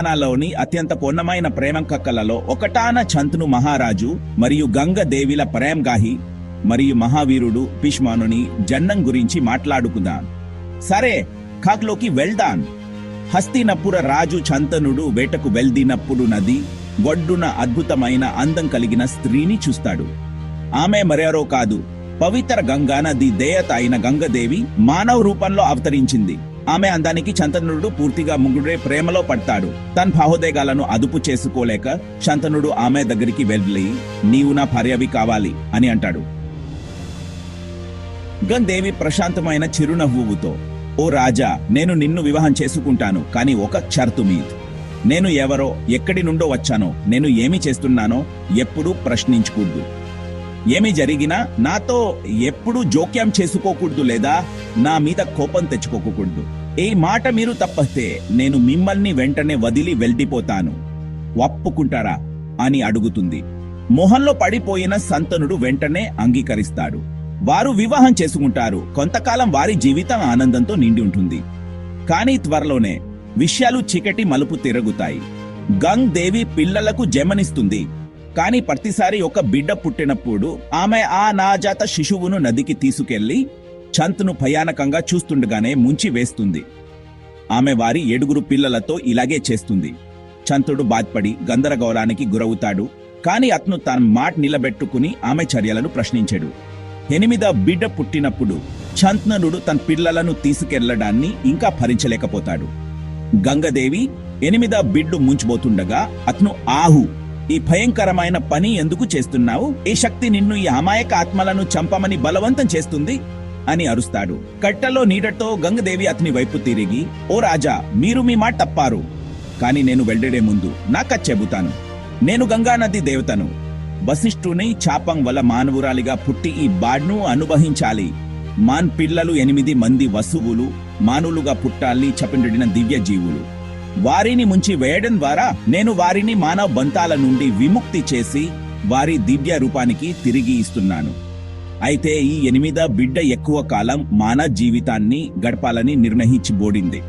లోని అత్యంత పొన్నమైన ప్రేమ కక్కలలో ఒకటాన చంతను మహారాజు మరియు గంగదేవిల ప్రేమగాహి మరియు మహావీరుడు భీష్ముని జన్నం గురించి మాట్లాడుకుందాం. సరే, కాక్లోకి వెళ్దాం. హస్తినపుర రాజు చంతనుడు వేటకు వెళ్దినప్పుడు నది ఒడ్డున అద్భుతమైన అందం కలిగిన స్త్రీని చూస్తాడు. ఆమె మరెవరో కాదు, పవిత్ర గంగా నది దేవత అయిన గంగదేవి మానవ రూపంలో అవతరించింది. ఆమె అందానికి చంతనుడు పూర్తిగా ముగ్గురే ప్రేమలో పడతాడు. తన భావోద్వేగాలను అదుపు చేసుకోలేక చంతనుడు ఆమె దగ్గరికి వెళ్ళి, నీవు నా భార్యవి కావాలి అని అంటాడు. గంగదేవి ప్రశాంతమైన చిరునవ్వుతో, ఓ రాజా, నేను నిన్ను వివాహం చేసుకుంటాను, కానీ ఒక షరతు మీద. నేను ఎవరో, ఎక్కడి నుండో వచ్చానో, నేను ఏమి చేస్తున్నానో ఎప్పుడూ ప్రశ్నించకూడదు. ఏమి జరిగినా నాతో ఎప్పుడూ జోక్యం చేసుకోకూడదు, లేదా నా మీద కోపం తెచ్చుకోకూడదు. ఈ మాట మీరు తప్పిస్తే నేను మిమ్మల్ని వెంటనే వదిలి వెళ్ళిపోతాను. ఒప్పుకుంటారా అని అడుగుతుంది. మోహంలో పడిపోయిన సంతనుడు వెంటనే అంగీకరిస్తాడు. వారు వివాహం చేసుకుంటారు. కొంతకాలం వారి జీవితం ఆనందంతో నిండి ఉంటుంది. కానీ త్వరలోనే విషయాలు చీకటి మలుపు తిరుగుతాయి. గంగ్ దేవి పిల్లలకు జన్మనిస్తుంది. కానీ ప్రతిసారి ఒక బిడ్డ పుట్టినప్పుడు ఆమె ఆ నాజాత శిశువును నదికి తీసుకెళ్లి చంతను భయానకంగా చూస్తుండగానే ముంచి వేస్తుంది. ఆమె వారి 7 పిల్లలతో ఇలాగే చేస్తుంది. చంతుడు బాధపడి గందరగోళానికి గురవుతాడు. కానీ అతను తన మాట నిలబెట్టుకుని ఆమె చర్యలను ప్రశ్నించాడు. 8వ బిడ్డ పుట్టినప్పుడు చంతనుడు తన పిల్లలను తీసుకెళ్లడాన్ని ఇంకా భరించలేకపోతాడు. గంగదేవి 8వ బిడ్డు ముంచిపోతుండగా అతను, ఆహు, ఈ భయంకరమైన పని ఎందుకు చేస్తున్నావు? ఈ శక్తి నిన్ను ఈ అమాయక ఆత్మలను చంపమని బలవంతం చేస్తుంది అని అరుస్తాడు. కట్టలో నీడతో గంగదేవి అతని వైపు తిరిగి, ఓ రాజా, మీరు మీ మాట తప్పారు. కానీ నేను వెళ్ళడే ముందు నాక చెబుతాను. నేను గంగానది దేవతను. వశిష్ఠుని చాపం వల్ల మానవురాలిగా పుట్టి ఈ బాడ్ను అనుభవించాలి. మాన్ పిల్లలు 8 మంది వసువులు మానవులుగా పుట్టాలి చెప్పబడిన దివ్య జీవులు. వారిని ముంచి వేయడం ద్వారా నేను వారిని మానవ బంధాల నుండి విముక్తి చేసి వారి దివ్య రూపానికి తిరిగి ఇస్తున్నాను. అయితే ఈ 8వ బిడ్డ ఎక్కువ కాలం మానవ జీవితాన్ని గడపాలని నిర్ణయించబడింది.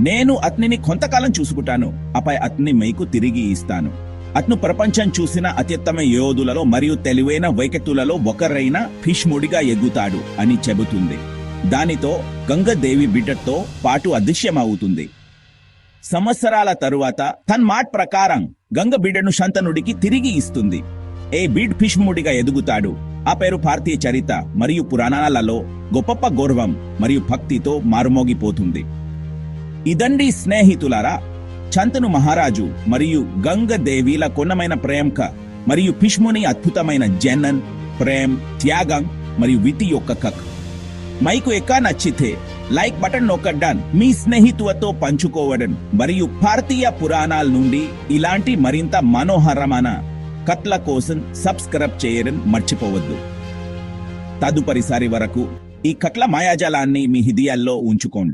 నేను అతనిని కొంతకాలం చూసుకుంటాను, ఆపై అతన్ని మీకు తిరిగి ఇస్తాను. అతను ప్రపంచం చూసిన అత్యుత్తమ యోధులలో మరియు తెలివైన వైకతులలో ఒకరైన భీష్ముడిగా ఎగుతాడు అని చెబుతుంది. దానితో గంగదేవి బిడ్డతో పాటు అదృశ్యమవుతుంది. సంవత్సరాల తరువాత తన మాట ప్రకారం గంగ బిడ్డను శంతనుడికి తిరిగి ఇస్తుంది. ఏ బిడ్ భీష్ముడిగా ఎదుగుతాడు. ఆ పేరు భారతీయ చరిత్ర మరియు పురాణాలలో గొప్ప గౌరవం మరియు భక్తితో మారుమోగిపోతుంది. ఇదండి స్నేహితులారా, చంతను మహారాజు మరియు గంగదేవిల కొన్నమైన ప్రేమక మరియు భీష్ముని అద్భుతమైన జనన్, ప్రేమ్, త్యాగం మరియు వితి యొక్క కక్. మైకు ఎక్క నచ్చితే లైక్ బటన్ నొక్కడం, మీ స్నేహితులతో పంచుకోవడం మరియు భారతీయ పురాణాల నుండి ఇలాంటి మరింత మనోహరమైన కథల కోసం సబ్స్క్రైబ్ చేయడం మర్చిపోవద్దు. తదుపరిసారి వరకు ఈ కథల మాయాజాలాన్ని మీ హృదయాల్లో ఉంచుకోండి.